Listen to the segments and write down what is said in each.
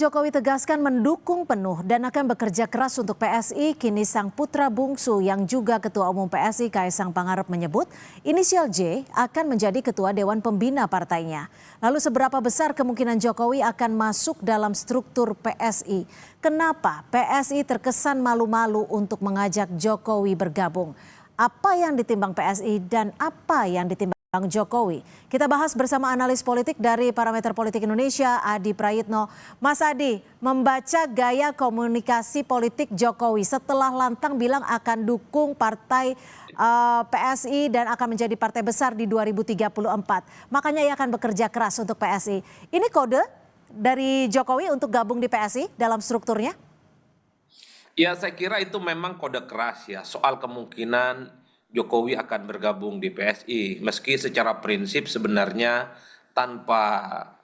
Jokowi tegaskan mendukung penuh dan akan bekerja keras untuk PSI. Kini sang putra bungsu yang juga Ketua Umum PSI Kaisang Pangarep menyebut inisial J akan menjadi Ketua Dewan Pembina partainya. Lalu seberapa besar kemungkinan Jokowi akan masuk dalam struktur PSI? Kenapa PSI terkesan malu-malu untuk mengajak Jokowi bergabung? Apa yang ditimbang PSI dan apa yang ditimbang Bang Jokowi? Kita bahas bersama analis politik dari Parameter Politik Indonesia, Adi Prayitno. Mas Adi, membaca gaya komunikasi politik Jokowi setelah lantang bilang akan dukung partai PSI dan akan menjadi partai besar di 2034. Makanya ia akan bekerja keras untuk PSI. Ini kode dari Jokowi untuk gabung di PSI dalam strukturnya? Ya, saya kira itu memang kode keras ya soal kemungkinan Jokowi akan bergabung di PSI. Meski secara prinsip sebenarnya tanpa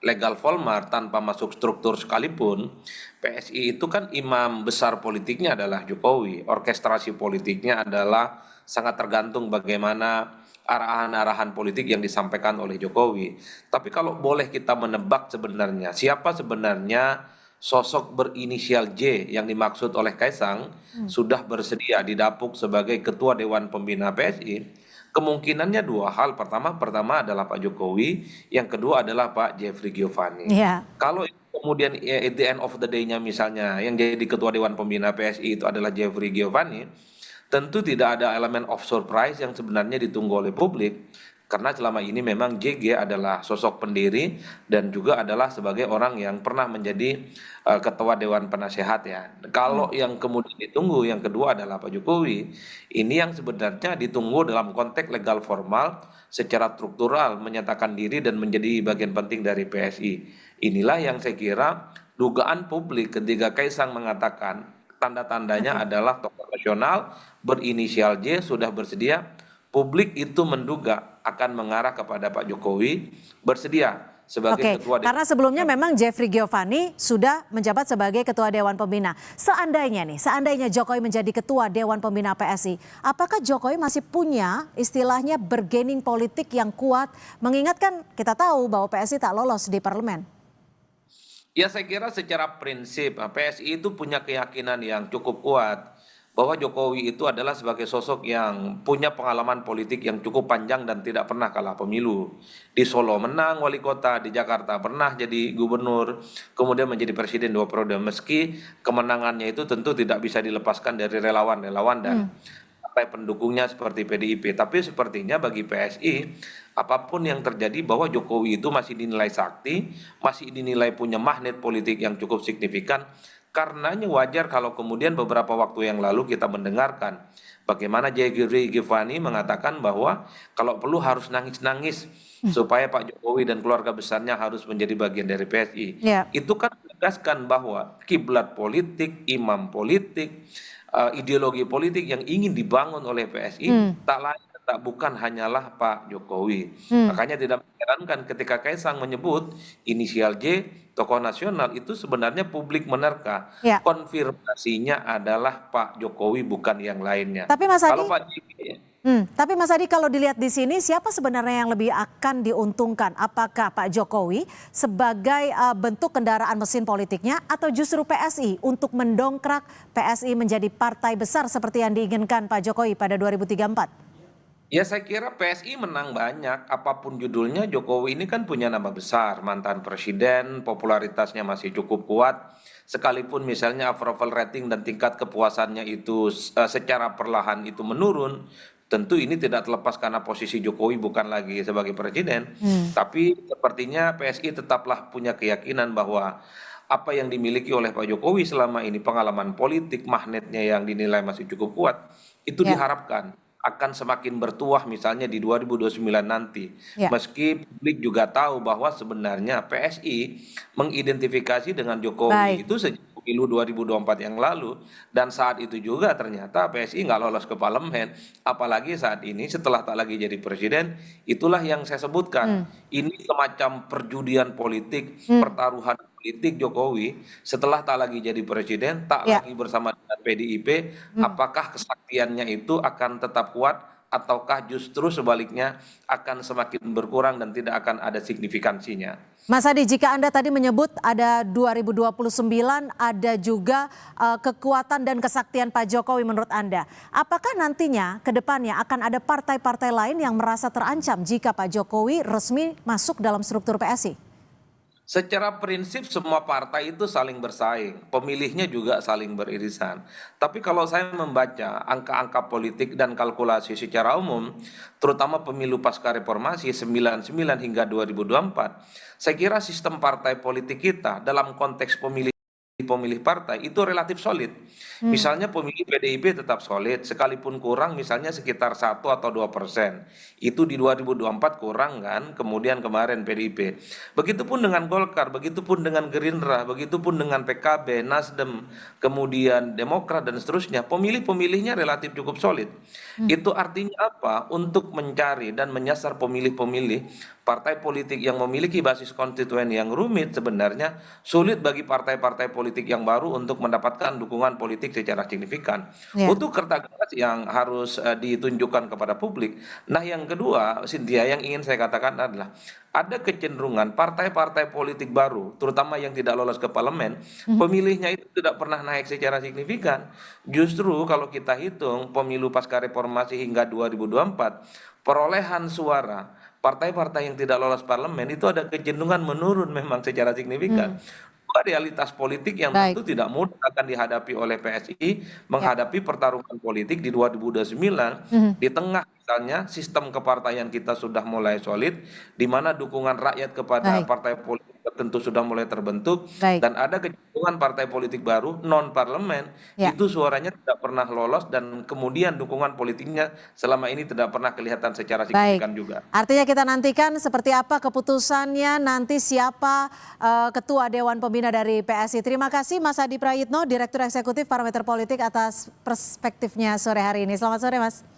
legal format, tanpa masuk struktur sekalipun, PSI itu kan imam besar politiknya adalah Jokowi. Orkestrasi politiknya adalah sangat tergantung bagaimana arahan-arahan politik yang disampaikan oleh Jokowi. Tapi kalau boleh kita menebak sebenarnya, siapa sebenarnya sosok berinisial J yang dimaksud oleh Kaisang sudah bersedia didapuk sebagai Ketua Dewan Pembina PSI, kemungkinannya dua hal. Pertama adalah Pak Jokowi, yang kedua adalah Pak Jeffrey Giovanni. Iya. Kalau kemudian at the end of the day-nya misalnya yang jadi Ketua Dewan Pembina PSI itu adalah Jeffrey Giovanni, tentu tidak ada elemen of surprise yang sebenarnya ditunggu oleh publik. Karena selama ini memang JG adalah sosok pendiri dan juga adalah sebagai orang yang pernah menjadi ketua Dewan Penasehat ya. Kalau yang kemudian ditunggu yang kedua adalah Pak Jokowi, ini yang sebenarnya ditunggu dalam konteks legal formal secara struktural menyatakan diri dan menjadi bagian penting dari PSI. Inilah yang saya kira dugaan publik ketika Kaisang mengatakan tanda-tandanya adalah tokoh nasional berinisial J sudah bersedia. Publik itu menduga akan mengarah kepada Pak Jokowi bersedia sebagai ketua karena sebelumnya memang Jeffrey Giovanni sudah menjabat sebagai Ketua Dewan Pembina. Seandainya Jokowi menjadi Ketua Dewan Pembina PSI, apakah Jokowi masih punya istilahnya bargaining politik yang kuat? Mengingatkan kita tahu bahwa PSI tak lolos di parlemen. Ya, saya kira secara prinsip PSI itu punya keyakinan yang cukup kuat bahwa Jokowi itu adalah sebagai sosok yang punya pengalaman politik yang cukup panjang dan tidak pernah kalah pemilu. Di Solo menang wali kota, di Jakarta pernah jadi gubernur, kemudian menjadi presiden 2 periode. Meski kemenangannya itu tentu tidak bisa dilepaskan dari relawan-relawan dan partai pendukungnya seperti PDIP. Tapi sepertinya bagi PSI, apapun yang terjadi bahwa Jokowi itu masih dinilai sakti, masih dinilai punya magnet politik yang cukup signifikan. Karenanya wajar kalau kemudian beberapa waktu yang lalu kita mendengarkan bagaimana Jeffrey Giovanni mengatakan bahwa kalau perlu harus nangis-nangis supaya Pak Jokowi dan keluarga besarnya harus menjadi bagian dari PSI. Itu kan menegaskan bahwa kiblat politik, imam politik, ideologi politik yang ingin dibangun oleh PSI tak lain tak bukan hanyalah Pak Jokowi. Makanya tidak mengherankan ketika Kaisang menyebut inisial J tokoh nasional itu sebenarnya publik menerka konfirmasinya adalah Pak Jokowi bukan yang lainnya. Tapi Mas Adi, Kalau Pak tapi Mas Adi kalau dilihat di sini siapa sebenarnya yang lebih akan diuntungkan? Apakah Pak Jokowi sebagai bentuk kendaraan mesin politiknya atau justru PSI untuk mendongkrak PSI menjadi partai besar seperti yang diinginkan Pak Jokowi pada 2034? Ya, saya kira PSI menang banyak, apapun judulnya Jokowi ini kan punya nama besar, mantan presiden, popularitasnya masih cukup kuat, sekalipun misalnya approval rating dan tingkat kepuasannya itu secara perlahan itu menurun, tentu ini tidak terlepas karena posisi Jokowi bukan lagi sebagai presiden, tapi sepertinya PSI tetaplah punya keyakinan bahwa apa yang dimiliki oleh Pak Jokowi selama ini, pengalaman politik, magnetnya yang dinilai masih cukup kuat, itu diharapkan akan semakin bertuah misalnya di 2029 nanti. Meski publik juga tahu bahwa sebenarnya PSI mengidentifikasi dengan Jokowi itu sejak pemilu 2024 yang lalu. Dan saat itu juga ternyata PSI nggak lolos ke parlemen. Apalagi saat ini setelah tak lagi jadi presiden, itulah yang saya sebutkan. Ini semacam perjudian politik, pertaruhan politik Jokowi setelah tak lagi jadi presiden, tak lagi bersama dengan PDIP, apakah kesaktiannya itu akan tetap kuat ataukah justru sebaliknya akan semakin berkurang dan tidak akan ada signifikansinya. Mas Adi, jika Anda tadi menyebut ada 2029, ada juga kekuatan dan kesaktian Pak Jokowi menurut Anda. Apakah nantinya ke depannya akan ada partai-partai lain yang merasa terancam jika Pak Jokowi resmi masuk dalam struktur PSI? Secara prinsip semua partai itu saling bersaing, pemilihnya juga saling beririsan. Tapi kalau saya membaca angka-angka politik dan kalkulasi secara umum, terutama pemilu pasca reformasi 99 hingga 2024, saya kira sistem partai politik kita dalam konteks pemilih partai itu relatif solid. Misalnya pemilih PDIP tetap solid, sekalipun kurang misalnya sekitar 1 atau 2%. Itu di 2024 kurang kan, kemudian kemarin PDIP. Begitupun dengan Golkar, begitupun dengan Gerindra, begitupun dengan PKB, Nasdem, kemudian Demokrat dan seterusnya. Pemilih-pemilihnya relatif cukup solid. Itu artinya apa? Untuk mencari dan menyasar pemilih-pemilih partai politik yang memiliki basis konstituen yang rumit sebenarnya sulit bagi partai-partai politik yang baru untuk mendapatkan dukungan politik secara signifikan. Ya, Butuh kerja keras yang harus ditunjukkan kepada publik. Nah, yang kedua, Cynthia, yang ingin saya katakan adalah ada kecenderungan partai-partai politik baru, terutama yang tidak lolos ke parlemen, pemilihnya itu tidak pernah naik secara signifikan. Justru kalau kita hitung pemilu pasca reformasi hingga 2024, perolehan suara partai-partai yang tidak lolos parlemen itu ada kecenderungan menurun memang secara signifikan. Dua realitas politik yang baik. tentu tidak mudah akan dihadapi oleh PSI Ya, menghadapi pertarungan politik di 2029 di tengah misalnya sistem kepartaian kita sudah mulai solid di mana dukungan rakyat kepada baik, partai politik tertentu sudah mulai terbentuk baik. dan ada kecenderungan partai politik baru non parlemen Ya. itu suaranya tidak pernah lolos dan kemudian dukungan politiknya selama ini tidak pernah kelihatan secara Baik, signifikan juga. artinya kita nantikan seperti apa keputusannya, nanti siapa Ketua Dewan Pembina dari PSI. Terima kasih Mas Adi Prayitno, Direktur Eksekutif Parameter Politik atas perspektifnya sore hari ini. Selamat sore Mas.